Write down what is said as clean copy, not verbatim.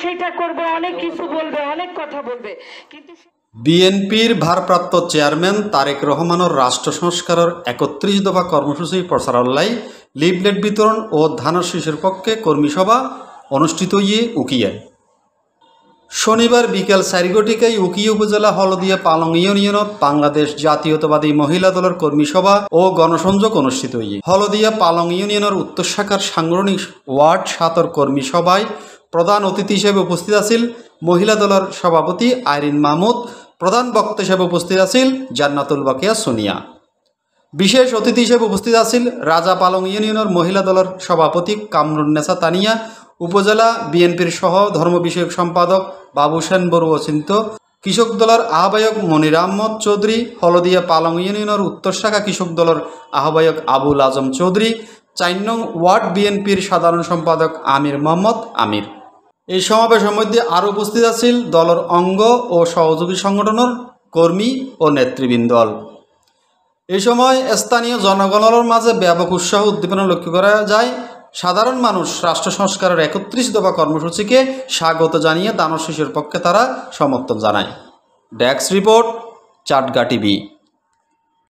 সেটা করবে, অনেক কিছু বলবে, অনেক কথা বলবে, কিন্তু বিএনপির ভারপ্রাপ্ত চেয়ারম্যান তারেক রহমানের রাষ্ট্র সংস্কারের ৩১ দফা কর্মসূচি প্রচারাল্লাই লিফলেট বিতরণ ও ধানের শীষের পক্ষে কর্মী সভা অনুষ্ঠিত উকিয়ায়। শনিবার বিকেল 4 ঘটিকায় উকিয়া উপজেলা হলদিয়া পালং ইউনিয়নত বাংলাদেশ জাতীয়তাবাদী মহিলা দলের কর্মী সভা ও গণসংযোগ অনুষ্ঠিত হলদিয়া পালং ইউনিয়নের উত্তর শাখার সাংগঠনিক ওয়ার্ড ৭ কর্মী সভায় প্রধান অতিথি হিসেবে উপস্থিত আছেন মহিলা দলের সভাপতি আইরিন মাহমুদ। প্রধান বক্তা হিসেবে উপস্থিত আছেন জান্নাতুল বাকিয়া সোনিয়া। বিশেষ অতিথি হিসেবে উপস্থিত আছেন রাজা পালং ইউনিয়নের মহিলা দলের সভাপতি কামরুন্নেসা তানিয়া, উপজেলা বিএনপির সহ ধর্ম বিষয়ক সম্পাদক বাবু সেন বড়ুয়া চিন্ত, কৃষক দলের আহ্বায়ক মনির আহমদ চৌধুরী, হলদিয়া পালং ইউনিয়নের উত্তর শাখা কৃষক দলের আহ্বায়ক আবুল আজম চৌধুরী, ৪ নং ওয়ার্ড বিএনপির সাধারণ সম্পাদক আমির মোহাম্মদ আমির। এই সমাবেশের মধ্যে আরও উপস্থিত আছেন দলের অঙ্গ ও সহযোগী সংগঠনের কর্মী ও নেতৃবৃন্দ। এই সময় স্থানীয় জনগণের মাঝে ব্যাপক উৎসাহ উদ্দীপনা লক্ষ্য করা যায়। সাধারণ মানুষ রাষ্ট্র সংস্কারের ৩১ দফা কর্মসূচিকে স্বাগত জানিয়ে ধানের শীষের পক্ষে তারা সমর্থন জানায়। Desk report, Chatga TV.